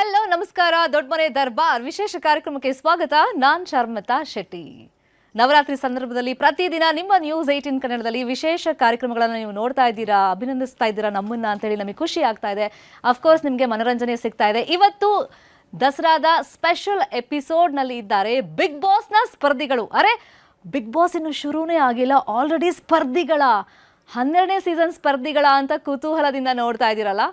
Hello ನಮಸ್ಕಾರ ದೊಡ್ಡ ಮನೆ ದರ್ಬಾರ್ ವಿಶೇಷ ಕಾರ್ಯಕ್ರಮಕ್ಕೆ ಸ್ವಾಗತ. ನಾನು ಶರ್ಮತಾ ಶೆಟ್ಟಿ. ನವರಾತ್ರಿ ಸಂದರ್ಭದಲ್ಲಿ ಪ್ರತಿದಿನ ನಿಮ್ಮ ನ್ಯೂಸ್ 18 ಕನ್ನಡದಲ್ಲಿ ವಿಶೇಷ ಕಾರ್ಯಕ್ರಮಗಳನ್ನು ನೀವು ನೋಡ್ತಾ ಇದ್ದೀರಾ, ಅಭಿನಂದಿಸ್ತಾ ಇದ್ದೀರಾ ನಮ್ಮನ್ನ ಅಂತೇಳಿ ನಮಗೆ ಖುಷಿ ಆಗ್ತಾ ಇದೆ. ಅಫ್ಕೋರ್ಸ್ ನಿಮಗೆ ಮನೋರಂಜನೆ ಸಿಗ್ತಾ ಇದೆ. ಇವತ್ತು ದಸರಾದ ಸ್ಪೆಷಲ್ ಎಪಿಸೋಡ್ನಲ್ಲಿ ಇದ್ದಾರೆ ಬಿಗ್ ಬಾಸ್ನ ಸ್ಪರ್ಧಿಗಳು. ಅರೆ ಬಿಗ್ ಬಾಸ್ ಇನ್ನು ಶುರುನೇ ಆಗಿಲ್ಲ, ಆಲ್ರೆಡಿ ಸ್ಪರ್ಧಿಗಳ 12ನೇ ಸೀಸನ್ ಸ್ಪರ್ಧಿಗಳ ಅಂತ ಕುತೂಹಲದಿಂದ ನೋಡ್ತಾ ಇದ್ದೀರಲ್ಲ.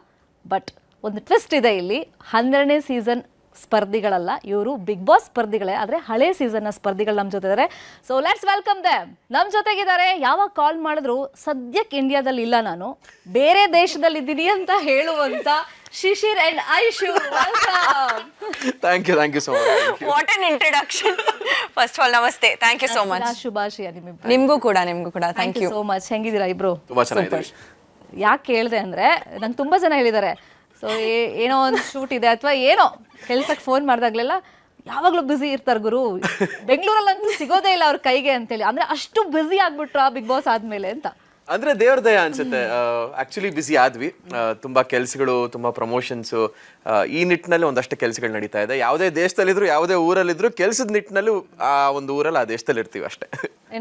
ಬಟ್ ಒಂದು ಟ್ವಿಸ್ಟ್ ಇದೆ ಇಲ್ಲಿ. 12ನೇ ಸೀಸನ್ ಸ್ಪರ್ಧಿಗಳಲ್ಲ, ಇವರು ಬಿಗ್ ಬಾಸ್ ಸ್ಪರ್ಧಿಗಳೇ, ಆದರೆ ಹಳೆ ಸೀಸನ್ನ ಸ್ಪರ್ಧಿಗಳು ನಮ್ಮ ಜೊತೆ ಇದ್ದಾರೆ. So let's welcome them. ನಮ್ಮ ಜೊತೆಗಿದ್ದಾರೆ. ಯಾವಾಗ ಕಾಲ್ ಮಾಡಿದ್ರು ಸದ್ಯಕ್ಕೆ ಇಂಡಿಯಾದಲ್ಲಿ ಇಲ್ಲ, ನಾನು ಬೇರೆ ದೇಶದಲ್ಲಿದ್ದೀನಿ ಅಂತ ಹೇಳುವಂತ Shishir and Aishu. Welcome. Thank you so much. What an introduction. First all ನಮಸ್ತೆ, ಥ್ಯಾಂಕ್ ಯು ಸೋ ಮಚ್. ಶುಭಾಶಯ ನಿಮಗೂ ಕೂಡ ಥ್ಯಾಂಕ್ ಯು ಸೋ ಮಚ್. ಹೆಂಗಿದ್ದೀರಾ ಇಬ್ರು? ತುಂಬಾ ಚೆನ್ನಾಗಿದೆ. ಯಾಕೆ ಕೇಳಿದೆ ಅಂದ್ರೆ ನಂಗೆ ತುಂಬಾ ಜನ ಹೇಳಿದ್ದಾರೆ, ಸೊ ಏನೋ ಒಂದು ಶೂಟ್ ಇದೆ ಅಥವಾ ಏನೋ ಕೆಲ್ಸಕ್ಕೆ ಫೋನ್ ಮಾಡಿದಾಗ್ಲೆಲ್ಲ ಯಾವಾಗಲೂ ಬ್ಯುಸಿ ಇರ್ತಾರೆ ಗುರು, ಬೆಂಗಳೂರಲ್ಲಂತೂ ಸಿಗೋದೇ ಇಲ್ಲ ಅವ್ರ ಕೈಗೆ ಅಂತೇಳಿ. ಅಂದ್ರೆ ಅಷ್ಟು ಬ್ಯುಸಿ ಆಗ್ಬಿಟ್ರು ಬಿಗ್ ಬಾಸ್ ಆದ್ಮೇಲೆ ಅಂತ. ಅಂದ್ರೆ ದೇವ್ರ ದಯ ಅನ್ಸುತ್ತೆ. ಆಕ್ಚುಲಿ ಬಿಸಿ ಆದ್ವಿ, ತುಂಬಾ ಕೆಲ್ಸಗಳು, ತುಂಬಾ ಪ್ರಮೋಷನ್ಸ್, ಈ ನಿಟ್ಟಿನಲ್ಲಿ ಒಂದಷ್ಟು ಕೆಲ್ಸಗಳು ನಡೀತಾ ಇದೆ. ಯಾವುದೇ ದೇಶದಲ್ಲಿದ್ರು ಯಾವುದೇ ಊರಲ್ಲಿದ್ರು ಕೆಲ್ಸದ ನಿಟ್ಟಿನಲ್ಲಿ ಆ ಒಂದು ಊರಲ್ಲಿ ಆ ದೇಶದಲ್ಲಿ ಇರ್ತೀವಿ ಅಷ್ಟೇ.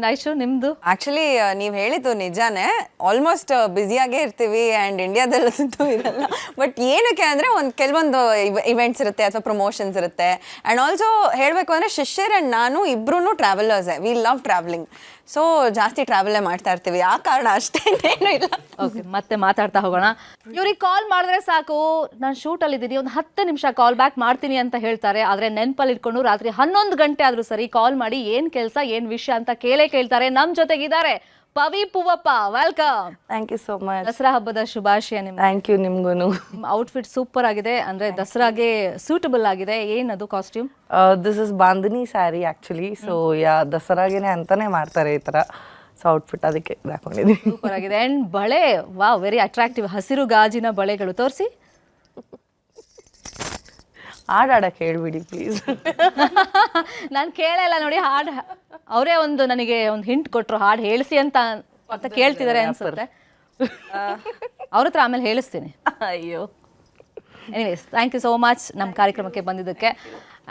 ಐಶು ನಿಮ್ದು? ಆಕ್ಚುಲಿ ನೀವು ಹೇಳಿದ್ದು ನಿಜಾನೇ, ಆಲ್ಮೋಸ್ಟ್ ಬ್ಯುಸಿಯಾಗೇ ಇರ್ತೀವಿ ಆ್ಯಂಡ್ ಇಂಡಿಯಾದಲ್ಲಂತೂ ಇರಲ್ಲ. ಬಟ್ ಏನಕ್ಕೆ ಅಂದರೆ ಕೆಲವೊಂದು ಇವೆಂಟ್ಸ್ ಇರುತ್ತೆ ಅಥವಾ ಪ್ರಮೋಷನ್ಸ್ ಇರುತ್ತೆ. ಆ್ಯಂಡ್ ಆಲ್ಸೋ ಹೇಳಬೇಕು ಅಂದರೆ ಶಿಶಿರ್ ಆ್ಯಂಡ್ ನಾನು ಇಬ್ಬರೂ ಟ್ರಾವೆಲರ್ಸೇ, ವಿ ಲವ್ ಟ್ರಾವೆಲಿಂಗ್. ಸೊ ಜಾಸ್ತಿ ಟ್ರಾವೆಲೇ ಮಾಡ್ತಾ ಇರ್ತೀವಿ, ಆ ಕಾರಣ ಅಷ್ಟೇ, ಏನೂ ಇಲ್ಲ. ಓಕೆ, ಮತ್ತೆ ಮಾತಾಡ್ತಾ ಹೋಗೋಣ. ಇವ್ರಿಗೆ ಕಾಲ್ ಮಾಡಿದ್ರೆ ಸಾಕು, ನಾನು ಶೂಟಲ್ಲಿ ಇದ್ದೀನಿ, ಒಂದು 10 ನಿಮಿಷ ಕಾಲ್ ಬ್ಯಾಕ್ ಮಾಡ್ತೀನಿ ಅಂತ ಹೇಳ್ತಾರೆ. ಆದರೆ ನೆನಪಲ್ಲಿ ಇಟ್ಕೊಂಡು ರಾತ್ರಿ 11 ಗಂಟೆ ಆದರೂ ಸರಿ ಕಾಲ್ ಮಾಡಿ ಏನು ಕೆಲಸ ಏನು ವಿಷಯ ಅಂತ ಕೇಳ್ತಾರೆ. ನಮ್ಮ ಜೊತೆಗಿದ್ದಾರೆ Pavi Poovappa. Welcome. Thank you so much. Dasara ಹಬ್ಬದ ಶುಭಾಶಯ ನಿಮ್ಗೆ. ಥ್ಯಾಂಕ್ ಯು ನಿಮ್ಗೂ. ನಿಮ್ಮ ಔಟ್ಫಿಟ್ ಸೂಪರ್ ಆಗಿದೆ, ಅಂದ್ರೆ ದಸರಾಗೆ ಸೂಟಬಲ್ ಆಗಿದೆ. ಏನದು costume? This is bandhani sari actually. So ದಸರಾಗೆನೆ ಅಂತಾನೆ ಮಾಡ್ತಾರೆ ಈ ತರ. ಸೊ ಔಟ್ಫಿಟ್ ಅದಕ್ಕೆ ಹಾಕೊಂಡಿದ್ದೀನಿ. ಸೂಪರ್ ಆಗಿದೆ. ಅಂಡ್ ಬಳೆ, ವಾವ್, ವೆರಿ ಅಟ್ರಾಕ್ಟಿವ್. ಹಸಿರು ಗಾಜಿನ ಬಳೆಗಳು ತೋರಿಸಿ. ಹಾಡಾಡಕ್ಕೆ ಹೇಳ್ಬಿಡಿ ಪ್ಲೀಸ್. ನಾನು ಕೇಳಲ್ಲ ನೋಡಿ ಹಾಡು. ಅವರೇ ನನಗೆ ಒಂದು ಹಿಂಟ್ ಕೊಟ್ಟರು, ಹಾಡು ಹೇಳಿಸಿ ಅಂತ ಕೇಳ್ತಿದ್ದಾರೆ ಅನ್ಸುತ್ತೆ. ಅವ್ರ ಹತ್ರ ಆಮೇಲೆ ಹೇಳಿಸ್ತೀನಿ. ಅಯ್ಯೋ. Anyways, thank you so much ನಮ್ಮ ಕಾರ್ಯಕ್ರಮಕ್ಕೆ ಬಂದಿದ್ದಕ್ಕೆ.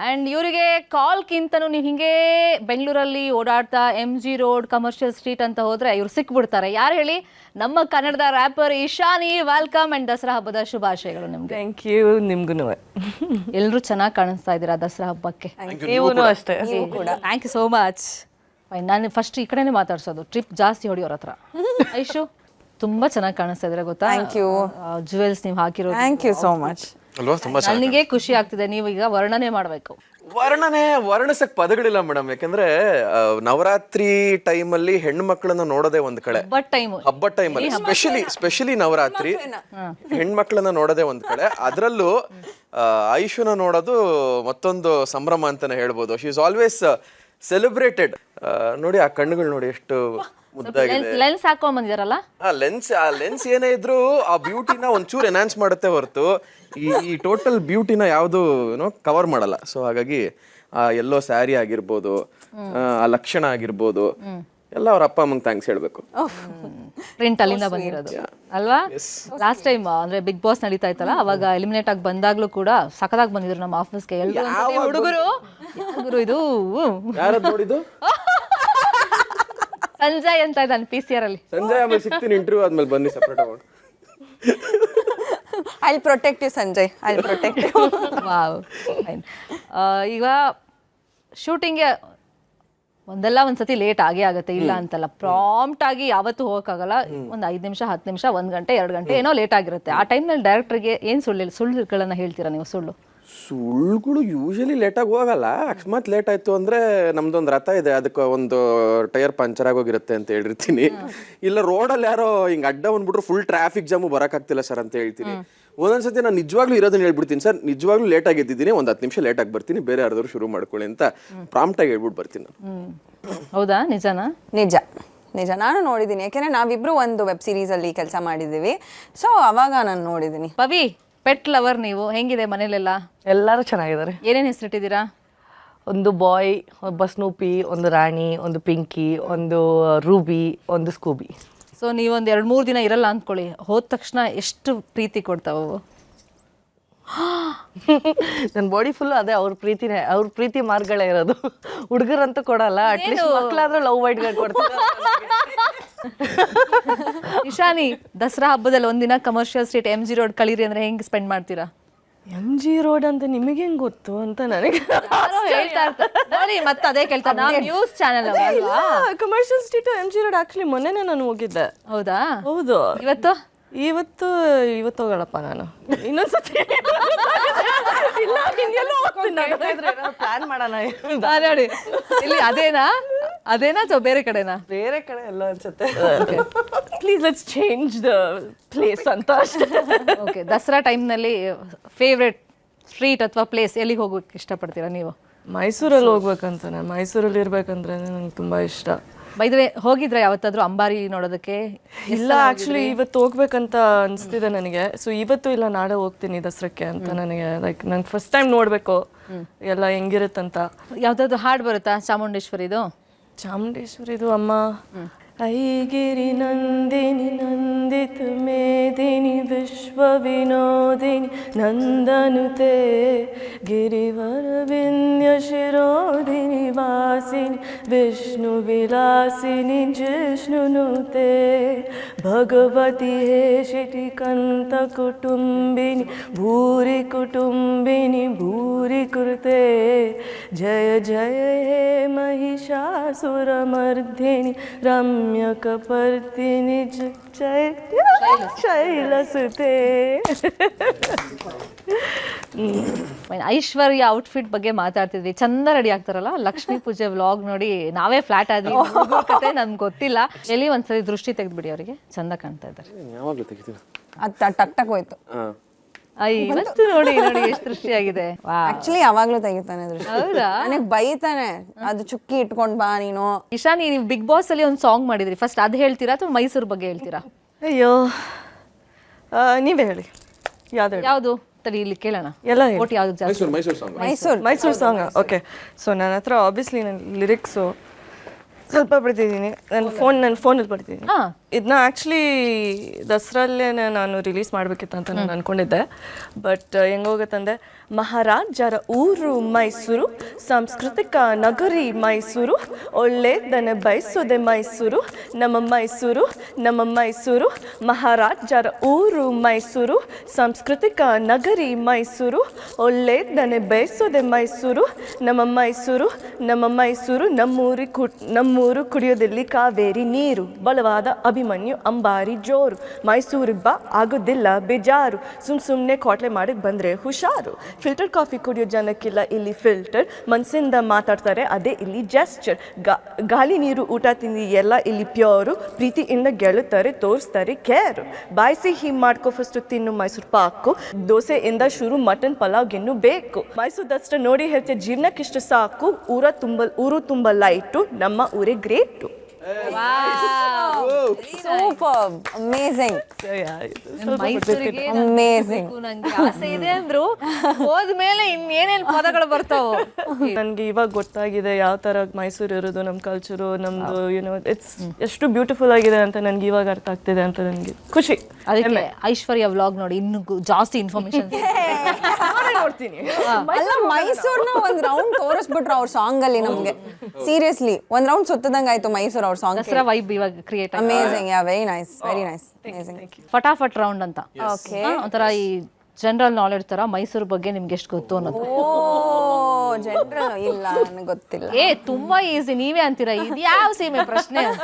ಆ್ಯಂಡ್ ಇವರಿಗೆ ಕಾಲ್ಗಿಂತನೂ ನೀವು ಹಿಂಗೆ ಬೆಂಗಳೂರಲ್ಲಿ ಓಡಾಡ್ತಾ MG ರೋಡ್, ಕಮರ್ಷಿಯಲ್ ಸ್ಟ್ರೀಟ್ ಅಂತ ಹೋದರೆ ಇವ್ರು ಸಿಕ್ಬಿಡ್ತಾರೆ. ಯಾರು ಹೇಳಿ? ನಮ್ಮ ಕನ್ನಡದ rapper Ishani. Welcome and Dasara ಹಬ್ಬದ ಶುಭಾಶಯಗಳು ನಿಮಗೆ. Thank you. ನಿಮ್ಗೂ ಎಲ್ಲರೂ ಚೆನ್ನಾಗಿ ಕಾಣಿಸ್ತಾ ಇದ್ದೀರಾ ದಸರಾ ಹಬ್ಬಕ್ಕೆ. ನೀವು ಅಷ್ಟೇ. Thank you so much. ನಾನು ಫಸ್ಟ್ ಈ ಕಡೆನೇ ಮಾತಾಡ್ಸೋದು, ಟ್ರಿಪ್ ಜಾಸ್ತಿ ಹೊಡಿಯೋರ ಹತ್ರ. ಐಶು ತುಂಬ ಚೆನ್ನಾಗಿ ಕಾಣಿಸ್ತಾ ಇದ್ರೆ ಗೊತ್ತಾ? Thank you. ಜುವೆಲ್ಸ್ ನೀವು ಹಾಕಿರೋದು. Thank you so much. ಅಲ್ವಾ, ತುಂಬಾ ನನಗೆ ಖುಷಿ ಆಗ್ತಿದೆ. ನೀವು ಈಗ ವರ್ಣನೆ ಮಾಡಬೇಕು. ವರ್ಣಿಸಕ್ ಪದಗಳಿಲ್ಲ ಮೇಡಮ್. ಯಾಕಂದ್ರೆ ನವರಾತ್ರಿ ಟೈಮಲ್ಲಿ ಹೆಣ್ಣು ಮಕ್ಕಳನ್ನ ನೋಡೋದೇ ಒಂದ್ ಕಡೆ, ಹಬ್ಬದ ಟೈಮಲ್ಲಿ ಸ್ಪೆಷಲಿ ನವರಾತ್ರಿ ಹೆಣ್ಮಕ್ಳನ್ನ ನೋಡೋದೇ ಒಂದ್ ಕಡೆ. ಅದ್ರಲ್ಲೂ ಐಶುನ ನೋಡೋದು ಮತ್ತೊಂದು ಸಂಭ್ರಮ ಅಂತಾನೆ ಹೇಳ್ಬೋದು. She is always celebrated. ನೋಡಿ ಆ ಕಣ್ಣುಗಳು ನೋಡಿ ಎಷ್ಟು ಮುದ್ದಾಗಿದೆ. ಲೆನ್ಸ್ ಹಾಕೊಂಡ್ ಬಂದಿದಾರಲ್ಲ, ಆ ಲೆನ್ಸ್ ಏನೇ ಇದ್ರು ಆ ಬ್ಯೂಟಿನ ಒಂಚೂರು ಎನ್ಹಾನ್ಸ್ ಮಾಡುತ್ತೆ ಹೊರತು ಈ ಟೋಟಲ್ ಬ್ಯೂಟಿನ ಯಾವುದು ಕವರ್ ಮಾಡಲ್ಲ. ಸೊ ಹಾಗಾಗಿ ಆ ಎಲ್ಲೋ ಸ್ಯಾರಿ ಆಗಿರ್ಬೋದು, ಆ ಲಕ್ಷಣ ಆಗಿರ್ಬೋದು, ಎಲ್ಲ ಅವ್ರ ಅಪ್ಪ ಅಮ್ಮಂಗೆ ಥ್ಯಾಂಕ್ಸ್ ಹೇಳ್ಬೇಕು. ಪ್ರಿಂಟ್ ಅಲ್ಲಿಂದ ಬಂದಿರೋದು ಅಲ್ವಾ? ಲಾಸ್ಟ್ ಟೈಮ್ ಅಂದ್ರೆ ಬಿಗ್ ಬಾಸ್ ನಡೀತಾ ಇತ್ತಲ್ಲ, ಅವಾಗ ಎಲಿಮಿನೇಟ್ ಆಗಿ ಬಂದಾಗ್ಲೂ ಕೂಡ ಸಖತ್ತಾಗಿ ಬಂದಿದ್ರು ನಮ್ಮ ಆಫೀಸ್ಗೆ ಎಲ್ಲರೂ ಹುಡುಗರು. ಇದು ಯಾರದ್ ನೋಡಿದ್ದು? ಸಂಜಯ್ ಅಂತ ಇದ್ದಾನೆ PCR ಅಲ್ಲಿ. ಸಂಜಯ್ ಆಮೇಲೆ ಸಿಗ್ತೀನಿ, ಇಂಟರ್ವ್ಯೂ ಆದ್ಮೇಲೆ ಬನ್ನಿ ಸಪ್ರೇಟ್ ಆಗಿ. I will protect you Sanjay, I will protect you. Wow. ಈಗ ಶೂಟಿಂಗ್ಗೆ ಒಂದ್ಸತಿ ಲೇಟ್ ಆಗೇ ಆಗುತ್ತೆ, ಇಲ್ಲ ಅಂತಲ್ಲ. ಪ್ರಾಂಪ್ಟ್ ಆಗಿ ಯಾವತ್ತೂ ಹೋಗೋಕ್ಕಾಗಲ್ಲ. ಒಂದು 5 ನಿಮಿಷ 10 ನಿಮಿಷ 1 ಗಂಟೆ 2 ಗಂಟೆ ಏನೋ ಲೇಟ್ ಆಗಿರುತ್ತೆ. ಆ ಟೈಮ್ನಲ್ಲಿ ಡೈರೆಕ್ಟರ್ಗೆ ಏನು ಸುಳ್ಳುಗಳನ್ನ ಹೇಳ್ತೀರಾ ನೀವು? ಸುಳ್ಳುಗಳು ಯೂಶಲಿ ಲೇಟಾಗಿ ಹೋಗಲ್ಲ. ಅಕಸ್ಮಾತ್ ಲೇಟ್ ಆಯ್ತು ಅಂದ್ರೆ ನಮ್ದೊಂದು ರಥ ಇದೆ, ಅದಕ್ಕೆ ಒಂದು ಟೈರ್ ಪಂಚರ್ ಆಗೋಗಿರುತ್ತೆ ಅಂತ ಹೇಳಿರ್ತೀನಿ. ಇಲ್ಲ ರೋಡಲ್ಲಿ ಯಾರೋ ಹಿಂಗೆ ಅಡ್ಡ ಬಂದ್ಬಿಟ್ರು ಫುಲ್ ಟ್ರಾಫಿಕ್ ಜಾಮು ಬರೋಕ್ಕಾಗ್ತಿಲ್ಲ ಸರ್ ಅಂತ ಹೇಳ್ತೀನಿ. ಒಂದೊಂದ್ಸತಿ ನಾನು ನಿಜವಾಗ್ಲೂ ಇರೋದನ್ನ ಹೇಳ್ಬಿಡ್ತೀನಿ, ಸರ್ ನಿಜವಾಗ್ಲೂ ಲೇಟ್ ಆಗಿದ್ದೀನಿ, ಒಂದು 10 ನಿಮಿಷ ಲೇಟ್ ಆಗಿ ಬರ್ತೀನಿ, ಬೇರೆ ಯಾರಾದ್ರೂ ಶುರು ಮಾಡ್ಕೊಳ್ಳಿ ಅಂತ ಪ್ರಾಂಪ್ಟ್ ಆಗಿ ಹೇಳ್ಬಿಟ್ಟು ಬರ್ತೀನಿ ನಾನು. ಹೌದಾ? ನಿಜನಾ? ನಿಜ ನಾನು ನೋಡಿದ್ದೀನಿ. ಯಾಕೆಂದ್ರೆ ನಾವಿಬ್ರು ಒಂದು ವೆಬ್ ಸೀರೀಸ್ ಅಲ್ಲಿ ಕೆಲಸ ಮಾಡಿದ್ದೀವಿ. ಸೊ ಅವಾಗ ನಾನು ನೋಡಿದ್ದೀನಿ. ಪವಿ, ಪೆಟ್ ಲವರ್ ನೀವು. ಹೆಂಗಿದೆ ಮನೇಲೆಲ್ಲ? ಎಲ್ಲರೂ ಚೆನ್ನಾಗಿದ್ದಾರೆ. ಏನೇನು ಹೆಸರಿಟ್ಟಿದ್ದೀರಾ? ಒಂದು ಬಾಯ್, ಒಬ್ಬ ಸ್ನೂಪಿ, ಒಂದು ರಾಣಿ, ಒಂದು ಪಿಂಕಿ, ಒಂದು ರೂಬಿ, ಒಂದು ಸ್ಕೂಬಿ. ಸೊ ನೀವೊಂದು 2-3 ದಿನ ಇರಲ್ಲ ಅಂದ್ಕೊಳ್ಳಿ, ಹೋದ ತಕ್ಷಣ ಎಷ್ಟು ಪ್ರೀತಿ ಕೊಡ್ತಾವು? ನನ್ನ ಬಾಡಿ ಫುಲ್ ಅದೇ ಅವ್ರ ಪ್ರೀತಿನೇ, ಅವ್ರ ಪ್ರೀತಿ ಮಾರ್ಗಳೇ ಇರೋದು. ಹುಡುಗರಂತೂ ಕೊಡಲ್ಲ, ಅಟ್ಲೀಸ್ಟ್ ಮಕ್ಕಳಾದ್ರೂ ಲವ್ ಬೈಟ್ಗಳು ಕೊಡ್ತಾರೆ. ಇಶಾನಿ, ದಸರಾ ಹಬ್ಬದಲ್ಲಿ ಒಂದಿನ ಕಮರ್ಷಿಯಲ್ ಸ್ಟ್ರೀಟ್ MG ರೋಡ್ ಕಳೀರಿ ಅಂದ್ರೆ ಹೆಂಗ್ ಸ್ಪೆಂಡ್ ಮಾಡ್ತೀರಾ? MG ರೋಡ್ ಅಂತ ನಿಮಗೆ ಹೆಂಗ್ ಗೊತ್ತು ಅಂತ ನನಗೆ ಯಾರೋ ಹೇಳ್ತಾ ಇರ್ತಾರೆ ನೋಡಿ, ಮತ್ತೆ ಅದೇ ಕೇಳ್ತಾರೆ. ನಾವು ನ್ಯೂಸ್ ಚಾನೆಲ್ ಅಲ್ವಾ? Commercial Street MG road actually ಮೊನ್ನೆನೇ ನಾನು ಹೋಗಿದ್ದೆ. ಹೌದಾ? ಹೌದು. ಇವತ್ತು ಇವತ್ತು ಹೋಗಲ್ಲಪ್ಪ ನಾನು. ಇನ್ನೊಂದ್ಸತಿ ಪ್ಲಾನ್ ಮಾಡೋಣ ನೋಡಿ ಇಲ್ಲಿ. ಅದೇನಾ ಅಥವಾ ಬೇರೆ ಕಡೆನಾ? ಬೇರೆ ಕಡೆ ಎಲ್ಲ ಅನ್ಸುತ್ತೆ. Please let's change the place ಅಂತ ಅಷ್ಟೇ. ಓಕೆ, ದಸರಾ ಟೈಮ್ನಲ್ಲಿ ಫೇವ್ರೆಟ್ ಸ್ಟ್ರೀಟ್ ಅಥವಾ ಪ್ಲೇಸ್ ಎಲ್ಲಿಗೆ ಹೋಗೋಕೆ ಇಷ್ಟಪಡ್ತೀರಾ ನೀವು? ಮೈಸೂರಲ್ಲಿ ಹೋಗ್ಬೇಕಂತ. ನಾನು ಮೈಸೂರಲ್ಲಿ ಇರ್ಬೇಕಂದ್ರೆ ನಂಗೆ ತುಂಬಾ ಇಷ್ಟ. ಬೈ ದ ವೇ, ಹೋಗಿದ್ರೆ ಯಾವತ್ತಾದ್ರೂ ಅಂಬಾರಿ ನೋಡೋದಕ್ಕೆ? ಇಲ್ಲ, ಆಕ್ಚುಲಿ ಇವತ್ತು ಹೋಗ್ಬೇಕಂತ ಅನಿಸ್ತಿದೆ ನನಗೆ. ಸೊ ಇವತ್ತು ಇಲ್ಲ ನಾಳೆ ಹೋಗ್ತೀನಿ ದಸರಕ್ಕೆ ಅಂತ. ನನಗೆ ಲೈಕ್ ನಂಗೆ ಫಸ್ಟ್ ಟೈಮ್ ನೋಡಬೇಕು ಎಲ್ಲ ಹೆಂಗಿರುತ್ತಂತ. ಯಾವ್ದಾದ್ರು ಹಾಡು ಬರುತ್ತಾ ಚಾಮುಂಡೇಶ್ವರಿದು? ಚಾಮುಂಡೇಶ್ವರಿದು ಅಮ್ಮ ಐಗಿರಿ ನಂದಿನಿ ನಂದಿತ ಮೇದಿನಿ ವಿಶ್ವ ವಿನೋದಿನಿ ನಂದನುತೆ ಗಿರಿವರ ವಿಂಧ್ಯ ಶಿರೋದಿನಿ ವಾಸಿನಿ ವಿಷ್ಣು ವಿಲಾಸಿನಿ ಜಿಷ್ಣುನುತೆ ಭಗವತಿ ಹೇ ಶಿಟಿಕಂತ ಕುಟುಂಬಿನಿ ಭೂರಿ ಕುಟುಂಬಿನಿ ಭೂರಿ ಕೃತೆ ಜಯ ಜಯ ಹೇ महिषासुरमर्दिनि रम्यकपर्दिनि ಶೈಲಸುತೆ. ಐಶ್ವರ್ಯ ಔಟ್ಫಿಟ್ ಬಗ್ಗೆ ಮಾತಾಡ್ತಿದ್ವಿ. ಚಂದ ರೆಡಿ ಆಗ್ತಾರಲ್ಲ, ಲಕ್ಷ್ಮೀ ಪೂಜೆ ವ್ಲಾಗ್ ನೋಡಿ ನಾವೇ ಫ್ಲಾಟ್ ಆದ್ವಿ. ಕತೆ ನಮ್ಗೆ ಗೊತ್ತಿಲ್ಲ. ಎಲ್ಲಿ ಒಂದ್ಸರಿ ದೃಷ್ಟಿ ತೆಗೆದ್ಬಿಡಿ, ಅವರಿಗೆ ಚಂದ ಕಾಣ್ತಾ ಇದ್ದಾರೆ. ಯಾವಾಗ್ಲೂ ತೆಗಿತೀವಿ. ಅದು ಟಕ್ ಟಕ್ ಹೋಯ್ತು. ಇವತ್ತು ನೋಡಿ ನೋಡಿ ಎಷ್ಟು ದೃಷ್ಟಿಯಾಗಿದೆ. ಆಕ್ಚುಲಿ ಯಾವಾಗ್ಲೂ ತೆಗಿತಾನೆ ದೃಷ್ಟಿ. ಹೌದಾ? ನನಗೆ ಬೈತಾನೆ, ಅದು ಚುಕ್ಕಿ ಇಟ್ಕೊಂಡ್ ಬಾ ನೀನು. ಇಶಾನಿ, ನೀವು ಬಿಗ್ ಬಾಸ್ ಅಲ್ಲಿ ಒಂದು ಸಾಂಗ್ ಮಾಡಿದ್ರಿ. ಫಸ್ಟ್ ಅದು ಹೇಳ್ತೀರಾ ಅಥವಾ ಮೈಸೂರು ಬಗ್ಗೆ ಹೇಳ್ತೀರಾ? ಅಯ್ಯೋ, ನೀವೇ ಹೇಳಿ. ಯಾವುದು? ತಡಿ ಇಲ್ಲಿ ಕೇಳೋಣ. ಎಲ್ಲ ಹೇಳಿ. ಓಟ್ ಯಾವ್ದು ಜಾಸ್ತಿ? ಮೈಸೂರು ಸಾಂಗ್. ಓಕೆ, ಸೊ ನನ್ನ ಹತ್ರ ಆಬ್ವಿಯಸ್ಲಿ ನನ್ನ ಲಿರಿಕ್ಸು ಸ್ವಲ್ಪ ಬರ್ತಿದ್ದೀನಿ. ನನ್ನ ಫೋನಲ್ಲಿ ಬರ್ತಿದ್ದೀನಿ. ಇದನ್ನ ಆ್ಯಕ್ಚುಲಿ ದಸರಲ್ಲೇ ನಾನು ರಿಲೀಸ್ ಮಾಡಬೇಕಿತ್ತು ಅಂತ ನಾನು ಅಂದ್ಕೊಂಡಿದ್ದೆ. ಬಟ್ ಹೆಂಗೋಗುತ್ತಂದರೆ, ಮಹಾರಾಜರ ಊರು ಮೈಸೂರು, ಸಾಂಸ್ಕೃತಿಕ ನಗರಿ ಮೈಸೂರು, ಒಳ್ಳೆದನ್ನು ಬಯಸೋದೆ ಮೈಸೂರು, ನಮ್ಮ ಮೈಸೂರು ನಮ್ಮ ಮೈಸೂರು. ಮಹಾರಾಜರ ಊರು ಮೈಸೂರು, ಸಾಂಸ್ಕೃತಿಕ ನಗರಿ ಮೈಸೂರು, ಒಳ್ಳೆದನ್ನು ಬಯಸೋದೆ ಮೈಸೂರು, ನಮ್ಮ ಮೈಸೂರು ನಮ್ಮ ಮೈಸೂರು. ನಮ್ಮೂರು ಕುಡಿಯೋದಿಲ್ಲಿ ಕಾವೇರಿ ನೀರು, ಬಲವಾದ ಅಭಿಮನ್ಯು ಅಂಬಾರಿ ಜೋರು, ಮೈಸೂರಿಗೆ ಬಾ ಆಗೋದಿಲ್ಲ ಬೇಜಾರು, ಸುಮ್ಮನೆ ಕ್ವಾಟ್ಲೆ ಮಾಡಿ ಬಂದರೆ ಹುಷಾರು. ಫಿಲ್ಟರ್ ಕಾಫಿ ಕುಡಿಯೋ ಜನಕ್ಕಿಲ್ಲ ಇಲ್ಲಿ ಫಿಲ್ಟರ್, ಮನಸ್ಸಿಂದ ಮಾತಾಡ್ತಾರೆ ಅದೇ ಇಲ್ಲಿ ಜೆಸ್ಚರ್. ಗಾಳಿ ನೀರು ಊಟ ತಿಂಡಿ ಎಲ್ಲ ಇಲ್ಲಿ ಪ್ಯೂರು, ಪ್ರೀತಿಯಿಂದ ಗೆಳುತ್ತಾರೆ ತೋರಿಸ್ತಾರೆ ಕೇರು. ಬಾಯಿ ಸಿಹಿ ಮಾಡ್ಕೊ ಫಸ್ಟು ತಿನ್ನು ಮೈಸೂರು ಪಾಕು, ದೋಸೆಯಿಂದ ಶುರು ಮಟನ್ ಪಲಾವ್ಗಿನ್ನು ಬೇಕು. ಮೈಸೂರು ದಸರಾ ನೋಡಿ ಹೇಳ್ತೆ ಜೀವನಕ್ಕಿಷ್ಟು ಸಾಕು, ಊರು ತುಂಬ ಲೈಟು, ನಮ್ಮ ಊರೇ ಗ್ರೇಟು. ಸೂಪರ್, ಅಮೇಜಿಂಗ್, ಮೈಸೂರಿಗೆ ಅಮೇಜಿಂಗ್. ನಂಗೆ ಆಸೆ ಇದೆ ಅಂದ್ರು, ಹೋದ್ಮೇಲೆ ಇನ್ನೇನೇನ್ ಪದಗಳು ಬರ್ತಾವ. ನನಗೆ ಇವಾಗ ಗೊತ್ತಾಗಿದೆ ಯಾವ ತರ ಮೈಸೂರು ಇರೋದು, ನಮ್ಮ ಕಲ್ಚರು, ನಮ್ದು ಯುನೋ ಇಟ್ಸ್ ಎಷ್ಟು ಬ್ಯೂಟಿಫುಲ್ ಆಗಿದೆ ಅಂತ ನನ್ಗೆ ಇವಾಗ ಅರ್ಥ ಆಗ್ತಿದೆ ಅಂತ ನನಗೆ ಖುಷಿ. ಅದಕ್ಕೆ ಐಶ್ವರ್ಯ ವ್ಲಾಗ್ ನೋಡಿ ಇನ್ನೂ ಜಾಸ್ತಿ ಇನ್ಫಾರ್ಮೇಶನ್ ನೋಡ್ತೀನಿ. ಅಲ್ಲ, ಮೈಸೂರ್ನ ಒಂದ್ ರೌಂಡ್ ತೋರಿಸ್ಬಿಟ್ರು ಅವ್ರ ಸಾಂಗ್ ಅಲ್ಲಿ ನಮ್ಗೆ. ಸೀರಿಯಸ್ಲಿ ಒಂದ್ ರೌಂಡ್ ಸುತ್ತದಂಗ ಆಯ್ತು ಮೈಸೂರು ಅವ್ರ ಸಾಂಗ್. ದಸರಾ ವೈಬ್ ಇವಾಗ create. Amazing, yeah very nice, very nice, amazing. ಫಟಾಫಟ್ ರೌಂಡ್ ಅಂತ. ಓಕೆ, ಒಂಥರ ಈ ಜನರಲ್ ನಾಲೆಡ್ಜ್ ತರ ಮೈಸೂರು ಬಗ್ಗೆ ನಿಮ್ಗೆ ಎಷ್ಟು ಗೊತ್ತು ಅನ್ನೋದು. ಜನರಲ್ ಇಲ್ಲ, ನನಗೆ ಗೊತ್ತಿಲ್ಲ. ತುಂಬಾ ಈಸಿ. ನೀವೇ ಅಂತೀರಾ ಇದು ಯಾವ ಸೀಮೆ ಪ್ರಶ್ನೆ ಅಂತ.